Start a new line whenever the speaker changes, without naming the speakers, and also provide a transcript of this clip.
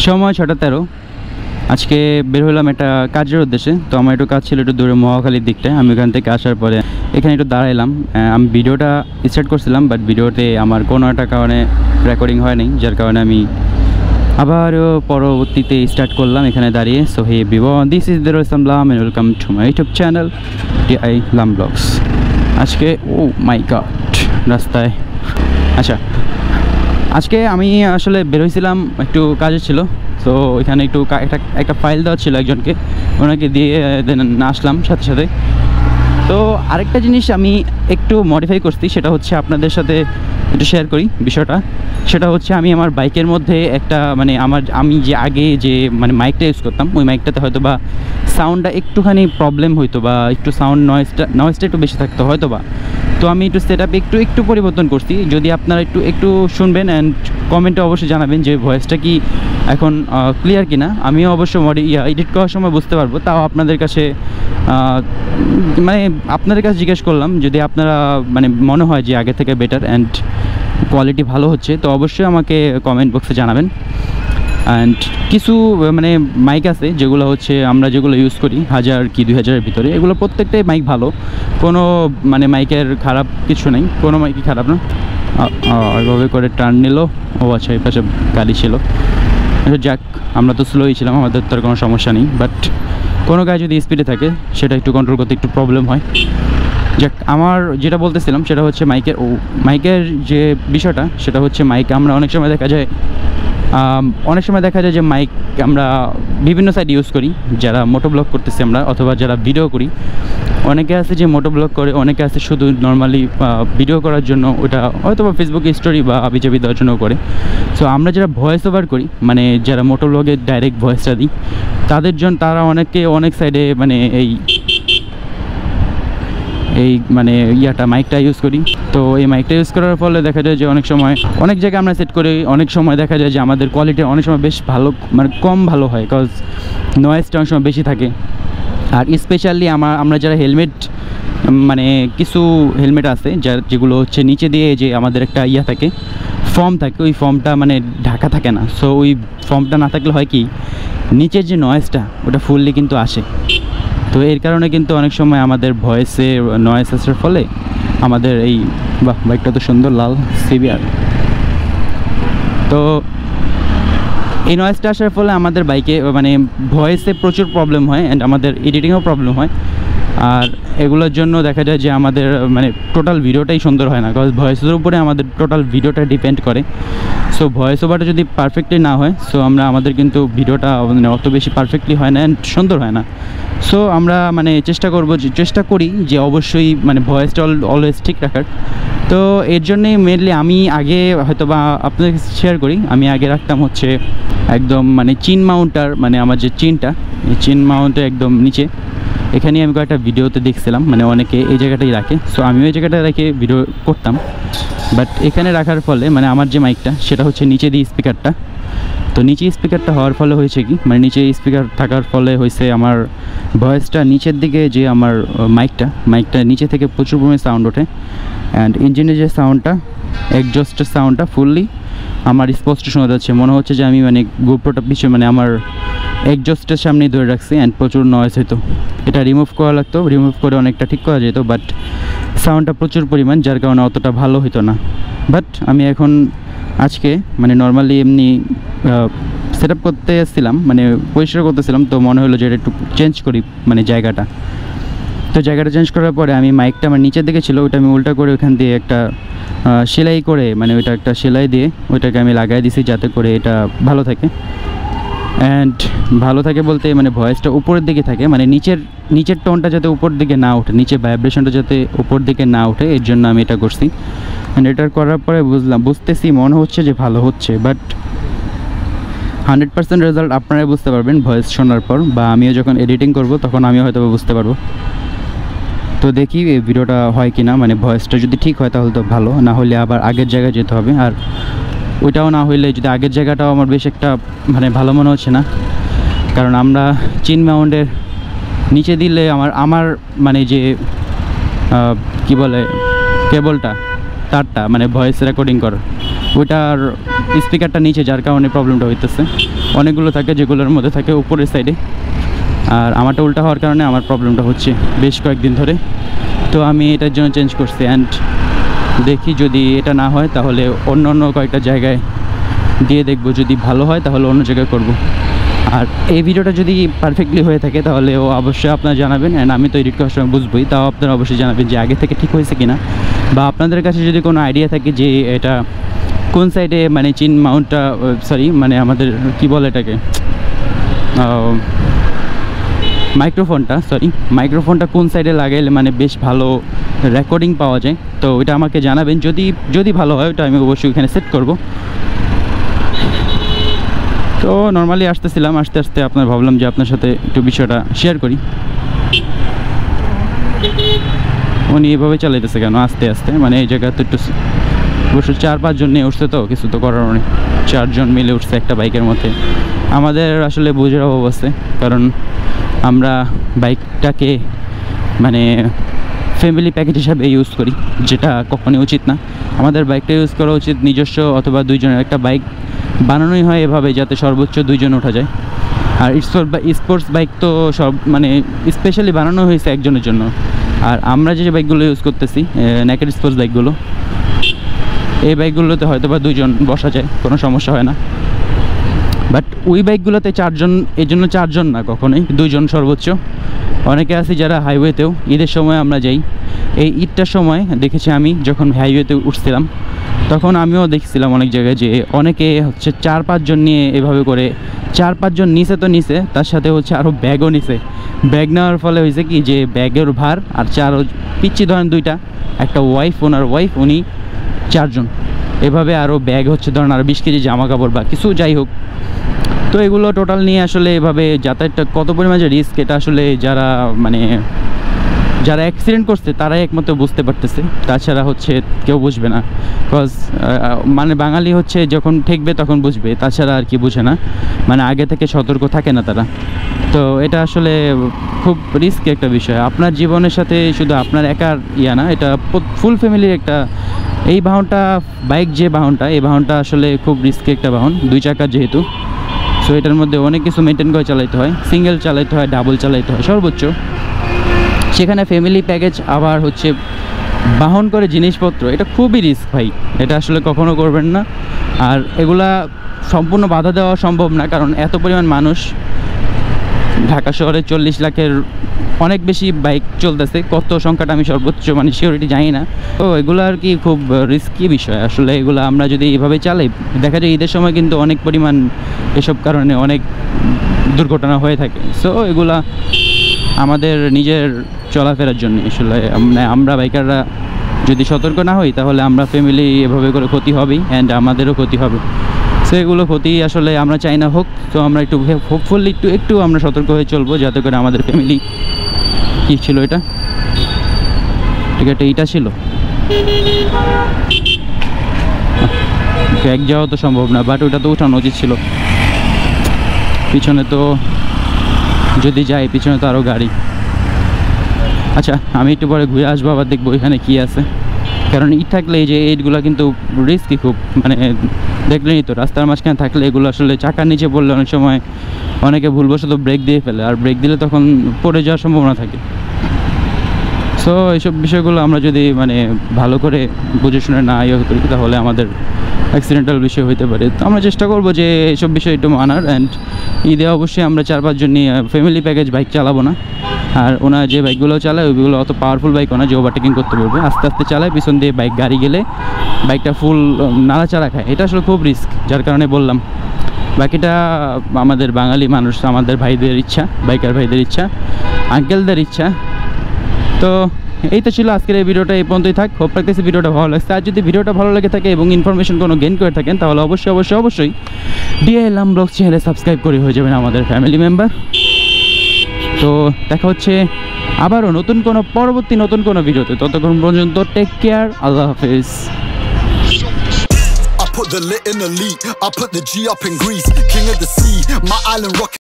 সময় 6:13। আজকে বের হলাম একটা কাজের উদ্দেশ্যে। তো আমার একটু কাজ ছিল একটু দূরে মহাখালীর দিকটায়। আমি ওখান থেকে আসার পরে এখানে একটু দাঁড়াইলাম। আমি ভিডিওটা স্টার্ট করছিলাম, বাট ভিডিওতে আমার কোনো একটা কারণে রেকর্ডিং হয়নি, যার কারণে আমি আবার পরবর্তীতে স্টার্ট করলাম এখানে দাঁড়িয়ে। So hey everyone, this is Derul Islam Lam and welcome to my YouTube channel DI Lam vlogs. আজকে মাই গড রাস্তায় আজকে আমি আসলে বের হয়েছিলাম, একটু কাজে ছিল। তো ওইখানে একটু একটা ফাইল দেওয়া ছিল একজনকে, ওনাকে দিয়ে দেন আসলাম সাথে সাথে। তো আরেকটা জিনিস আমি একটু মডিফাই করছি, সেটা হচ্ছে আপনাদের সাথে একটু শেয়ার করি বিষয়টা। সেটা হচ্ছে আমি আমার বাইকের মধ্যে একটা আমি যে আগে যে মাইকটা ইউজ করতাম, ওই মাইকটাতে হয়তো বা সাউন্ডটা একটুখানি প্রবলেম হইতো, বা একটু সাউন্ড নয়েজটা একটু বেশি থাকতো হয়তো বা। তো আমি একটু সেট আপে একটু পরিবর্তন করছি। যদি আপনারা একটু শুনবেন অ্যান্ড কমেন্টে অবশ্যই জানাবেন যে ভয়েসটা কি এখন ক্লিয়ার কিনা। আমিও অবশ্য এডিট করার সময় বুঝতে পারবো। তাও আপনাদের কাছে জিজ্ঞেস করলাম, যদি আপনারা মনে হয় যে আগে থেকে বেটার অ্যান্ড কোয়ালিটি ভালো হচ্ছে, তো অবশ্যই আমাকে কমেন্ট বক্সে জানাবেন। অ্যান্ড কিছু মাইক আছে যেগুলো হচ্ছে আমরা যেগুলো ইউজ করি 1000 কি 2000-এর ভিতরে, এগুলো প্রত্যেকটাই মাইক ভালো, কোনো মাইকের খারাপ কিছু নেই, কোনো মাইকই খারাপ না। এভাবে করে টার্ন নিল। আচ্ছা, এই পাশে গাড়ি ছিল। যাক, আমরা তো স্লোই ছিলাম, আমাদের তো আর কোনো সমস্যা নেই। বাট কোনো গাড়ি যদি স্পিডে থাকে সেটা একটু কন্ট্রোল করতে একটু প্রবলেম হয়। যাক, আমার যেটা বলতেছিলাম সেটা হচ্ছে মাইকের যে বিষয়টা, সেটা হচ্ছে মাইক আমরা অনেক সময় দেখা যায় যে মাইক আমরা বিভিন্ন সাইড ইউজ করি। যারা মোটো ব্লগ করতেছি আমরা, অথবা যারা ভিডিও করি, অনেকে আছে যে মোটো ব্লগ করে, অনেকে আছে শুধু নর্মালি ভিডিও করার জন্য, ওটা হয়তো বা ফেসবুকে স্টোরি বা আবিজাবি দেওয়ার জন্য করে। সো আমরা যারা ভয়েস ওভার করি, যারা মোটো ব্লগে ডাইরেক্ট ভয়েসটা দিই, তারা অনেক সাইডে এই মাইকটা ইউজ করি। তো এই মাইকটা ইউজ করার ফলে দেখা যায় যে অনেক সময় অনেক জায়গায় আমরা সেট করি, অনেক সময় দেখা যায় যে আমাদের কোয়ালিটি অনেক সময় বেশ ভালো কম ভালো হয়, কজ নয়েজটা অনেক সময় বেশি থাকে। আর স্পেশালি আমরা যারা হেলমেট কিছু হেলমেট আছে যেগুলো হচ্ছে নিচে দিয়ে যে আমাদের একটা থাকে, ফর্ম থাকে, ওই ফর্মটা ঢাকা থাকে না। সো ওই ফর্মটা না থাকলে হয় কি, নিচের যে নয়েজটা ওটা ফুললি কিন্তু আসে। তো এর কারণে কিন্তু অনেক সময় আমাদের ভয়েসে নয়েজ আসার ফলে আমাদের বাইকটা তো সুন্দর লাল সিভিআর, তো এই নয়েজটা আসার ফলে আমাদের বাইকে ভয়েসে প্রচুর প্রবলেম হয় অ্যান্ড আমাদের এডিটিংয়েও প্রবলেম হয়। আর এগুলোর জন্য দেখা যায় যে আমাদের টোটাল ভিডিওটাই সুন্দর হয় না, বিকজ ভয়েসের উপরে আমাদের টোটাল ভিডিওটা ডিপেন্ড করে। সো ভয়েস ওভারটা যদি পারফেক্টলি না হয়, সো আমাদের কিন্তু ভিডিওটা অত বেশি পারফেক্টলি হয় না অ্যান্ড সুন্দর হয় না। সো আমরা চেষ্টা করি যে অবশ্যই ভয়েসটা অলওয়েজ ঠিক রাখার। তো এর জন্যই মেনলি আমি আগে হয়তো বা আপনাদের শেয়ার করি, আমি আগে রাখতাম হচ্ছে একদম চিন মাউন্টার, আমার যে চিনটা, এই চিন মাউন্টে একদম নিচে। এখানে আমি কয়েকটা ভিডিওতে দেখছিলাম অনেকে এই জায়গাটাই রাখে। সো আমিও এই জায়গাটা রেখে ভিডিও করতাম। বাট এখানে রাখার ফলে আমার যে মাইকটা, সেটা হচ্ছে নিচে দিয়ে স্পিকারটা। তো নিচে স্পিকারটা হওয়ার ফলে হয়েছে কি, নিচে স্পিকার থাকার ফলে হয়েছে আমার ভয়েসটা নিচের দিকে, যে আমার মাইকটা নিচে থেকে প্রচুর পরিমাণে সাউন্ড ওঠে। অ্যান্ড ইঞ্জিনের যে সাউন্ডটা, এক্সজস্টের সাউন্ডটা ফুললি আমার স্পষ্ট শোনা যাচ্ছে। মনে হচ্ছে যে আমি গোপ্রোটা পিছনে আমার এক্সজস্টের সামনেই ধরে রাখছি অ্যান্ড প্রচুর নয়েজ হতো। এটা রিমুভ করা লাগতো, রিমুভ করে অনেকটা ঠিক করা যেত, বাট সাউন্ডটা প্রচুর পরিমাণ, যার কারণে অতটা ভালো হতো না। বাট আমি এখন আজকে নর্মালি এমনি সেট আপ করতে এসেছিলাম, পরিষ্কার করতেছিলাম। তো মনে হলো যে এটা একটু চেঞ্জ করি জায়গাটা। তো জায়গাটা চেঞ্জ করার পরে আমি মাইকটা আমার নিচের দিকে ছিল, ওইটা আমি উল্টা করে ওইখান দিয়ে একটা সেলাই করে ওইটা একটা সেলাই দিয়ে ওইটাকে আমি লাগাই দিছি, যাতে করে এটা ভালো থাকে। অ্যান্ড ভালো থাকে বলতে ভয়েসটা উপরের দিকে থাকে, নিচের টোনটা যাতে উপর দিকে না ওঠে, নিচে ভাইব্রেশনটা যাতে উপর দিকে না ওঠে, এর জন্য আমি এটা করছি। অ্যান্ড এটা করার পরে বুঝতেছি মনে হচ্ছে যে ভালো হচ্ছে, বাট 100% রেজাল্ট আপনারাই বুঝতে পারবেন ভয়েস শোনার পর, বা আমিও যখন এডিটিং করব তখন আমিও হয়তো বুঝতে পারবো। তো দেখি এই ভিডিওটা হয় কি না, ভয়েসটা যদি ঠিক হয় তাহলে তো ভালো, না হলে আবার আগের জায়গায় যেতে হবে। আর ওইটাও না হইলে যদি আগের জায়গাটাও আমার বেশ একটা ভালো মনে হচ্ছে না, কারণ আমরা চিন মাউন্টের নিচে দিলে আমার যে কি বলে কেবলটা, তারটা ভয়েস রেকর্ডিং করার, ওইটার স্পিকারটা নিচে, যার কারণে প্রবলেমটা হইতেছে। অনেকগুলো থাকে যেগুলোর মধ্যে থাকে উপরের সাইডে, আর আমারটা উল্টা হওয়ার কারণে আমার প্রবলেমটা হচ্ছে বেশ কয়েকদিন ধরে। তো আমি এটার জন্য চেঞ্জ করছি, অ্যান্ড দেখি যদি এটা না হয় তাহলে অন্য কয়েকটা জায়গায় দিয়ে দেখব, যদি ভালো হয় তাহলে অন্য জায়গায় করব। আর এই ভিডিওটা যদি পারফেক্টলি হয়ে থাকে তাহলে ও অবশ্যই আপনারা জানাবেন, অ্যান্ড আমি তো এডিট করার সময় বুঝবই, তাও আপনারা অবশ্যই জানাবেন যে আগে থেকে ঠিক হয়েছে কিনা, বা আপনাদের কাছে যদি কোনো আইডিয়া থাকে যে এটা কোন সাইডে মানে চিন মাউন্টটা, সরি মানে আমাদের কি বলে এটাকে, মাইক্রোফোনটা কোন সাইডে লাগাইলে মানে বেশ ভালো রেকর্ডিং পাওয়া যায়। তো ওইটা আমাকে জানাবেন, যদি ভালো হয় ওটা আমি অবশ্যই ওখানে সেট করব। তো নর্মালি আসতেছিলাম, আস্তে আস্তে আপনার ভাবলাম যে আপনার সাথে একটু বিষয়টা শেয়ার করি। উনি এভাবে চালাইতেছে কেন আস্তে আস্তে, মানে এই জায়গা তো একটু অবশ্য 4-5 জন নিয়ে উঠছে, তো কিছু তো করার নেই। 4 জন মিলে উঠছে একটা বাইকের মধ্যে। আমাদের আসলে বুঝের অভাব আছে, কারণ আমরা বাইকটাকে মানে ফ্যামিলি প্যাকেজ হিসাবে ইউজ করি, যেটা কখনই উচিত না। আমাদের বাইকটা ইউজ করা উচিত নিজস্ব অথবা 2 জনের একটা বাইক বানানোই হয় এভাবে, যাতে সর্বোচ্চ 2 জন ওঠা যায়। আর স্পোর্টস বাইক তো সব মানে স্পেশালি বানানো হয়েছে একজনের জন্য। আর আমরা যে বাইকগুলো ইউজ করতেছি নেকেড স্পোর্টস বাইকগুলো, এই বাইকগুলোতে হয়তো বা 2 জন বসা যায়, কোনো সমস্যা হয় না। বাট ওই বাইকগুলোতে 4 জন, এই জন্য 4 জন না, কখনোই 2 জন সর্বোচ্চ। অনেকে আছে যারা হাইওয়েতেও, ঈদের সময় আমরা যাই, এই ঈদটার সময় দেখেছি আমি যখন হাইওয়েতে উঠছিলাম, তখন আমিও দেখছিলাম অনেক জায়গায় যে অনেকে হচ্ছে 4-5 জন নিয়ে এভাবে করে, 4-5 জন নিচে তো নিচে, তার সাথে হচ্ছে আরও ব্যাগও নিছে। ব্যাগ নেওয়ার ফলে হয়েছে কি যে ব্যাগের ভার আর 4 পিচ্ছি ধরেন 2টা, একটা ওয়াইফ, ওনার ওয়াইফ, উনি 4 জন, এভাবে আরও ব্যাগ হচ্ছে ধরেন আরও 20 কেজি জামা কাপড় বা কিছু যাই হোক। তো এগুলো টোটাল নিয়ে আসলে এভাবে যাতায়াতটা কত পরিমাণে রিস্ক, এটা আসলে যারা অ্যাক্সিডেন্ট করছে তারাই একমাত্র বুঝতে পারতেছে, তাছাড়া হচ্ছে কেউ বুঝবে না। বিকজ মানে বাঙালি হচ্ছে যখন ঠেকবে তখন বুঝবে, তাছাড়া আর কি বুঝে না, মানে আগে থেকে সতর্ক থাকে না তারা। তো এটা আসলে খুব রিস্কি একটা বিষয় আপনার জীবনের সাথে, শুধু আপনার একার না, এটা ফুল ফ্যামিলির একটা। এই বাহনটা, বাইক যে বাহনটা, এই বাহনটা আসলে খুব রিস্কি একটা বাহন, 2 চাকার যেহেতু। সো এটার মধ্যে অনেক কিছু মেনটেন করে চালাইতে হয়, সিঙ্গেল চালাইতে হয়, ডাবল চালাইতে হয় সর্বোচ্চ। সেখানে ফ্যামিলি প্যাকেজ আবার হচ্ছে বাহন করে জিনিসপত্র, এটা খুবই রিস্ক ভাই, এটা আসলে কখনো করবেন না। আর এগুলা সম্পূর্ণ বাধা দেওয়া সম্ভব না, কারণ এত পরিমাণ মানুষ, ঢাকা শহরে 40 লাখের অনেক বেশি বাইক চলতেছে, কত সংখ্যাটা আমি সর্বোচ্চ মানে সিওরিটি জানি না। তো এগুলো আর কি খুব রিস্কি বিষয় আসলে। এগুলো আমরা যদি এভাবে চালাই, দেখা যায় ঈদের সময় কিন্তু অনেক পরিমাণ এসব কারণে অনেক দুর্ঘটনা হয়ে থাকে। সো এগুলা আমাদের নিজের চলাফেরার জন্য আসলে, মানে আমরা বাইকাররা যদি সতর্ক না হই তাহলে আমরা ফ্যামিলি এভাবে করে ক্ষতি হবেই, অ্যান্ড আমাদেরও ক্ষতি হবে। সো এগুলো ক্ষতি আসলে আমরা চাই না হোক। তো আমরা একটু হোপফুলি একটু আমরা সতর্ক হয়ে চলবো, যাতে করে আমাদের ফ্যামিলি, কী ছিল এটা, ঠিক আছে এইটা ছিল, ব্যাগ যাওয়া তো সম্ভব না, বাট ওইটা তো উঠানো উচিত ছিল। পিছনে তো যদি যাই, পিছনে তো আরও গাড়ি। আচ্ছা, আমি একটু পরে ঘুরে আসবো, আবার দেখবো এখানে কী আছে, কারণ ইট থাকলে এই যে এইগুলো কিন্তু রিস্কি খুব, মানে দেখলেনই তো, রাস্তার মাঝখানে থাকলে এগুলো আসলে চাকার নিচে পড়লে অনেক সময় অনেকে ভুলবশত ব্রেক দিয়ে ফেলে, আর ব্রেক দিলে তখন পড়ে যাওয়ার সম্ভাবনা থাকে। সো এইসব বিষয়গুলো আমরা যদি মানে ভালো করে বুঝে শুনে না ইয়ে করি, তাহলে আমাদের অ্যাক্সিডেন্টাল বিষয় হতে পারে। তো আমরা চেষ্টা করবো যে এইসব বিষয় একটু মানার, অ্যান্ড ঈদে অবশ্যই আমরা 4-5 জন নিয়ে ফ্যামিলি প্যাকেজ বাইক চালাবো না। আর ওনার যে বাইকগুলো চালায় ওইগুলো অত পাওয়ারফুল বাইক না যে ওভারটেকিং করতে পারবে, আস্তে আস্তে চালায়, পিছন দিয়ে গাড়ি গেলে বাইকটা ফুল নাড়াচাড়া খায়, এটা আসলে খুব রিস্ক, যার কারণে বললাম। বাকিটা আমাদের বাঙালি মানুষ, আমাদের ভাইদের ইচ্ছা, বাইকার ভাইদের ইচ্ছা, আঙ্কেলদের ইচ্ছা। তো এই তো ছিল আজকের এই ভিডিওটা, এই পর্যন্তই থাক। হোপ রাখতেছি ভিডিওটা ভালো লাগছে। আর যদি ভিডিওটা ভালো লেগে থাকে এবং ইনফরমেশন কোনো গেইন করে থাকেন, তাহলে অবশ্যই ডিএলএম ব্লগস চ্যানেলে সাবস্ক্রাইব করে হয়ে যাবেন আমাদের ফ্যামিলি মেম্বার। তো দেখা হচ্ছে আবারও পরবর্তী নতুন কোনো ভিডিওতে। ততক্ষণ পর্যন্ত টেক কেয়ার, আল্লাহ হাফেজ।
Put the lit in the lead, I put the G up in Greece, king of the sea, my island rock.